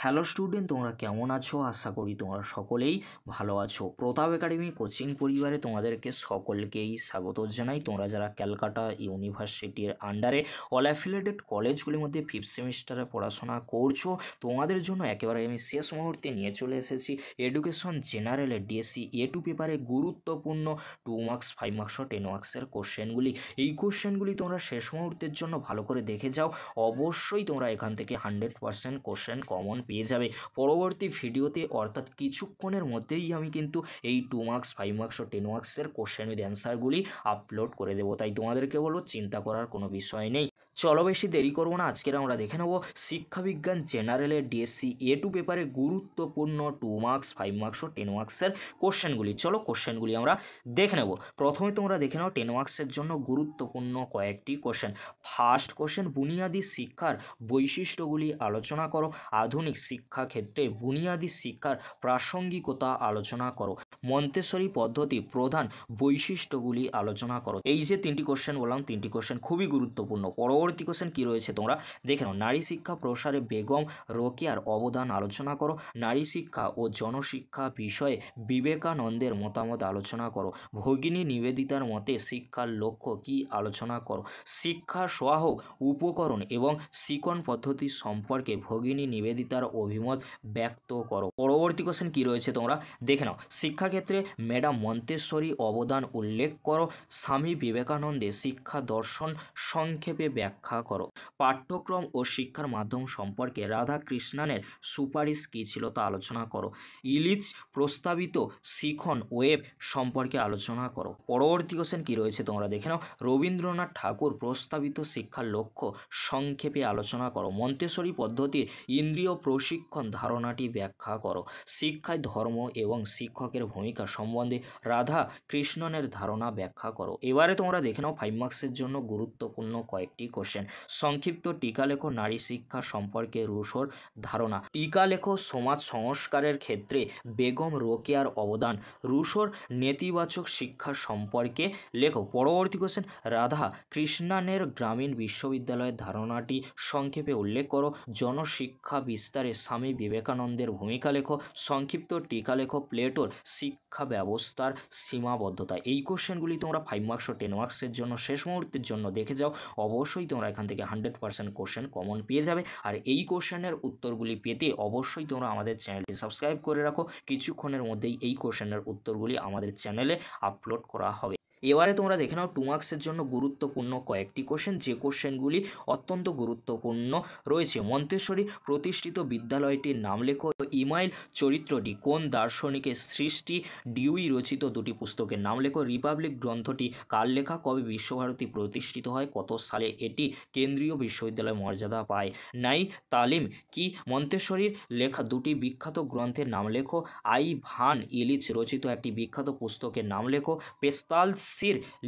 Hello student, তোমরা কেমন আছো? আশা করি তোমরা সকলেই ভালো আছো। প্রতাপ একাডেমি কোচিং পরিবারে তোমাদেরকে সকলকেই স্বাগত জানাই। তোমরা যারা ক্যালকাটা ইউনিভার্সিটির আন্ডারে অল অ্যাফিলিয়েটেড কলেজগুলির মধ্যে ফিফথ সেমিস্টারে পড়াশোনা করছো, তোমাদের জন্য একেবারে আমি শেষ মুহূর্তে নিয়ে চলে এসেছি এডুকেশন জেনারেলের ডিএসসি A2 পেপারে গুরুত্বপূর্ণ 2 মার্কস 5 মার্কস ও 10 মার্কসের কোশ্চেনগুলি। এই কোশ্চেনগুলি তোমরা শেষ মুহূর্তের জন্য ভালো করে দেখে যাও। অবশ্যই তোমরা এখান থেকে 100% কোশ্চেন কমন পেয়ে যাবে। পরবর্তী ভিডিওতে অর্থাৎ কিছুক্ষণের মধ্যেই আমি কিন্তু এই 2 মার্কস 5 মার্কস ও 10 মার্কসের কোশ্চেন উইথ অ্যান্সারগুলি আপলোড করে দেবো। তাই তোমাদেরকে বলবো চিন্তা করার কোনো বিষয় নেই। চলো বেশি দেরি করবো না, আজকের আমরা দেখে নেব শিক্ষাবিজ্ঞান জেনারেলের ডিএসসি A2 পেপারে গুরুত্বপূর্ণ 2 মার্কস 5 মার্কস ও 10 মার্কসের কোশ্চেনগুলি। চলো কোশ্চেনগুলি আমরা দেখে নেব। প্রথমে তোমরা দেখে নাও 10 মার্কসের জন্য গুরুত্বপূর্ণ কয়েকটি কোশ্চেন। ফার্স্ট কোশ্চেন, বুনিয়াদী শিক্ষার বৈশিষ্ট্যগুলি আলোচনা করো। আধুনিক শিক্ষাক্ষেত্রে বুনিয়াদী শিক্ষার প্রাসঙ্গিকতা আলোচনা করো। মন্তেশ্বরী পদ্ধতি প্রধান বৈশিষ্ট্যগুলি আলোচনা করো। এই যে তিনটি কোশ্চেন বললাম, তিনটি কোশ্চেন খুবই গুরুত্বপূর্ণ। পরবর্তী কোশ্চেন কী রয়েছে তোমরা দেখে নাও। নারী শিক্ষা প্রসারে বেগম রোকেয়ার অবদান আলোচনা করো। নারী শিক্ষা ও জনশিক্ষা বিষয়ে বিবেকানন্দের মতামত আলোচনা করো। ভগিনী নিবেদিতার মতে শিক্ষার লক্ষ্য কী আলোচনা করো। শিক্ষা সহায়ক উপকরণ এবং শিক্ষণ পদ্ধতি সম্পর্কে ভগিনী নিবেদিতার অভিমত ব্যক্ত করো। পরবর্তী কোশ্চেন কী রয়েছে তোমরা দেখে নাও। শিক্ষাক্ষেত্রে ম্যাডাম মন্তেশ্বরী অবদান উল্লেখ করো। স্বামী বিবেকানন্দের শিক্ষা দর্শন সংক্ষেপে ব্যাখ্যা করো। পাঠ্যক্রম ও শিক্ষার মাধ্যম সম্পর্কে রাধাকৃষ্ণনের সুপারিশ কী ছিল তা আলোচনা করো। ইলিচ প্রস্তাবিত শিখন ওয়েব সম্পর্কে আলোচনা করো। পরবর্তী কোশ্চেন কী রয়েছে তোমরা দেখে নাও। রবীন্দ্রনাথ ঠাকুর প্রস্তাবিত শিক্ষার লক্ষ্য সংক্ষেপে আলোচনা করো। মন্তেশ্বরী পদ্ধতির ইন্দ্রিয় প্রশিক্ষণ ধারণাটি ব্যাখ্যা করো। শিক্ষায় ধর্ম এবং শিক্ষকের ভূমিকা সম্বন্ধে রাধা কৃষ্ণনের ধারণা ব্যাখ্যা করো। এবারে তোমরা দেখে নাও 5 মার্কসের জন্য গুরুত্বপূর্ণ কয়েকটি কোশ্চেন। সংক্ষিপ্ত টিকা লেখো নারী শিক্ষা সম্পর্কে রুশোর ধারণা। টিকা লেখো সমাজ সংস্কারের ক্ষেত্রে বেগম রোকেয়ার অবদান। রুশোর নেতিবাচক শিক্ষা সম্পর্কে লেখো। পরবর্তী কোশ্চেন, রাধা কৃষ্ণানের গ্রামীণ বিশ্ববিদ্যালয়ের ধারণাটি সংক্ষেপে উল্লেখ করো। জনশিক্ষা বিস্তারে স্বামী বিবেকানন্দের ভূমিকা লেখো। সংক্ষিপ্ত টিকা লেখো প্লেটোর শিক্ষা ব্যবস্থার সীমাবদ্ধতা। এই কোশ্চেনগুলি তোমরা 5 মার্কস ও 10 মার্কসের জন্য শেষ মুহূর্তের জন্য দেখে যাও। অবশ্যই তোমরা এখান থেকে 100% কোশ্চেন কমন পেয়ে যাবে। আর এই কোশ্চেনের উত্তরগুলি পেতে অবশ্যই তোমরা আমাদের চ্যানেলটি সাবস্ক্রাইব করে রাখো। কিছুক্ষণের মধ্যেই এই কোশ্চেনের উত্তরগুলি আমাদের চ্যানেলে আপলোড করা হবে। এবারে তোমরা দেখে নাও 2 মার্কসের জন্য গুরুত্বপূর্ণ কয়েকটি কোশ্চেন, যে কোশ্চেনগুলি অত্যন্ত গুরুত্বপূর্ণ রয়েছে। মন্তেশ্বরী প্রতিষ্ঠিত বিদ্যালয়টির নাম লেখো। ইমাইল চরিত্রটি কোন দার্শনিকের সৃষ্টি। ডিউই রচিত দুটি পুস্তকের নাম লেখো। রিপাবলিক গ্রন্থটি কার লেখা। কবে বিশ্বভারতী প্রতিষ্ঠিত হয়। কত সালে এটি কেন্দ্রীয় বিশ্ববিদ্যালয় মর্যাদা পায়। নাই তালিম কি মন্তেশ্বরীর লেখা দুটি বিখ্যাত গ্রন্থের নাম লেখো। আই ভান ইলিচ রচিত একটি বিখ্যাত পুস্তকের নাম লেখো। পেস্তালসির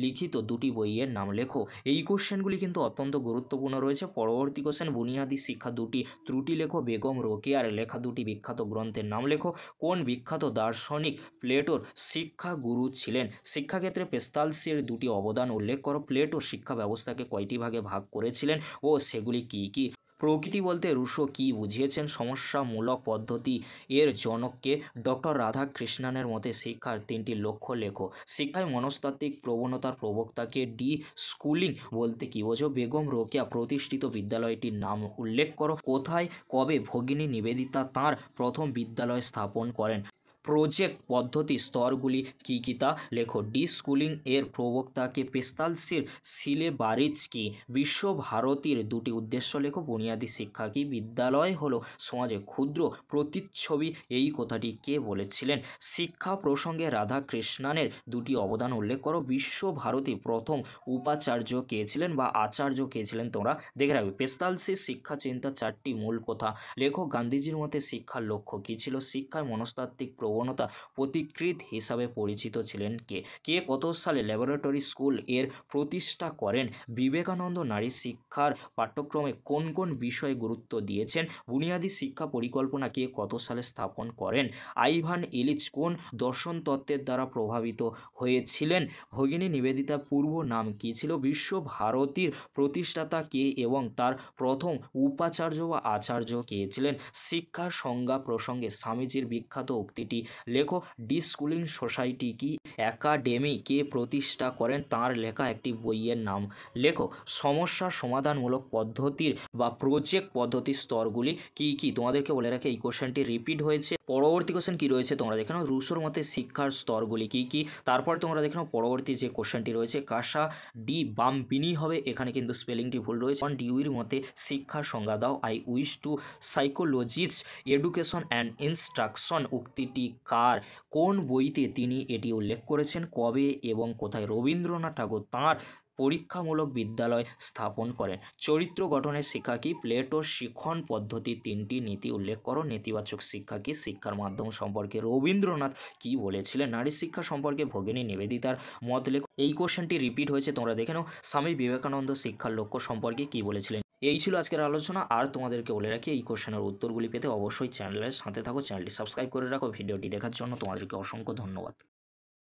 লিখিত দুটি বইয়ের নাম লেখো। এই কোশ্চেনগুলি কিন্তু অত্যন্ত গুরুত্বপূর্ণ রয়েছে। পরবর্তী কোশ্চেন, বুনিয়াদী শিক্ষা দুটি ত্রুটি লেখো। বেগম রোকেয়ার লেখা দুটি বিখ্যাত গ্রন্থের নাম লেখো। কোন বিখ্যাত দার্শনিক প্লেটোর শিক্ষা গুরু ছিলেন। শিক্ষাক্ষেত্রে পেস্তালসির দুটি অবদান উল্লেখ করো। প্লেটো শিক্ষা ব্যবস্থাকে কয়টি ভাগে ভাগ করেছিলেন ও সেগুলি কী কী। প্রকৃতি বলতে রুশো কী বুঝিয়েছেন। সমস্যামূলক পদ্ধতি এর জনককে। ডক্টর রাধাকৃষ্ণনের মতে শিক্ষার তিনটি লক্ষ্য লেখো। শিক্ষায় মনস্তাত্ত্বিক প্রবণতার প্রবক্তাকে ডি স্কুলিং বলতে কী বোঝো। বেগম রোকেয়া প্রতিষ্ঠিত বিদ্যালয়টির নাম উল্লেখ করো। কোথায় কবে ভগিনী নিবেদিতা তাঁর প্রথম বিদ্যালয় স্থাপন করেন। প্রজেক্ট পদ্ধতি স্তরগুলি কী কী তা লেখো। ডি স্কুলিং এর প্রবক্তাকে। পেস্তালসির সিলেবারিজ কি। বিশ্বভারতীর দুটি উদ্দেশ্য লেখো। বুনিয়াদী শিক্ষা কি। বিদ্যালয় হলো সমাজে ক্ষুদ্র প্রতিচ্ছবি, এই কথাটি কে বলেছিলেন। শিক্ষা প্রসঙ্গে রাধাকৃষ্ণনের দুটি অবদান উল্লেখ করো। বিশ্বভারতী প্রথম উপাচার্য কে ছিলেন বা আচার্য কে ছিলেন তোমরা দেখে রাখবে। পেস্তালসির শিক্ষা চিন্তা চারটি মূল কথা লেখো। গান্ধীজির মতে শিক্ষার লক্ষ্য কী ছিল। শিক্ষায় মনস্তাত্ত্বিক প্রবণতা পথিকৃৎ হিসাবে পরিচিত ছিলেন কে? কে কত সালে ল্যাবরেটরি স্কুল এর প্রতিষ্ঠা করেন? বিবেকানন্দ নারী শিক্ষার পাঠ্যক্রমে কোন কোন বিষয়ে গুরুত্ব দিয়েছেন? বুনিয়াদী শিক্ষা পরিকল্পনা কে কত সালে স্থাপন করেন? আইভান ইলিচ কোন দর্শন তত্ত্বের দ্বারা প্রভাবিত হয়েছিলেন? ভগিনী নিবেদিতার পূর্ব নাম কী ছিল? বিশ্বভারতীর প্রতিষ্ঠাতা কে এবং তার প্রথম উপাচার্য বা আচার্য কে ছিলেন? শিক্ষার সংজ্ঞা প্রসঙ্গে স্বামীজির বিখ্যাত উক্তিটি লেখো। ডিস্কুলিং সোসাইটি কি একাডেমি কে প্রতিষ্ঠা করেন? তাঁর লেখা একটি বইয়ের নাম লেখো। সমস্যা সমাধানমূলক পদ্ধতির বা প্রজেক্ট পদ্ধতির স্তরগুলি কি কি? তোমাদেরকে বলে রাখি এই কোশ্চেনটি রিপিট হয়েছে। পরবর্তী কোশ্চেন কি রয়েছে তোমরা দেখে নাও। রুশোর মতে শিক্ষার স্তরগুলি কি কি? তারপর তোমরা দেখে নাও পরবর্তী যে কোশ্চেনটি রয়েছে কাসা ডি বাম্পিনি হবে, এখানে কিন্তু স্পেলিংটি ভুল রয়েছে। ডিউইর মতে শিক্ষার সংজ্ঞা দাও। I wish to psychologist education and instruction উক্তিটি কার? কোন বইতে তিনি এটি উল্লেখ করেছেন? কবে এবং কোথায় রবীন্দ্রনাথ ঠাকুর তাঁর পরীক্ষামূলক বিদ্যালয় স্থাপন করেন? চরিত্র গঠনের শিক্ষা কি? প্লেটোর শিখন পদ্ধতির 3টি নীতি উল্লেখ করো। নেতিবাচক শিক্ষা কি? শিক্ষার মাধ্যম সম্পর্কে রবীন্দ্রনাথ কি বলেছিলেন? নারী শিক্ষা সম্পর্কে ভগিনী নিবেদিতার মত লেখো। এই কোশ্চেনটি রিপিট হয়েছে, তোমরা দেখে নাও। স্বামী বিবেকানন্দ শিক্ষার লক্ষ্য সম্পর্কে কি বলেছিলেন? এই ছিল আজকের আলোচনা। আর তোমাদেরকে বলে রাখি এই কোশ্চেনের উত্তরগুলি পেতে অবশ্যই চ্যানেলের সাথে থাকো, চ্যানেলটি সাবস্ক্রাইব করে রাখো। ভিডিওটি দেখার জন্য তোমাদেরকে অসংখ্য ধন্যবাদ।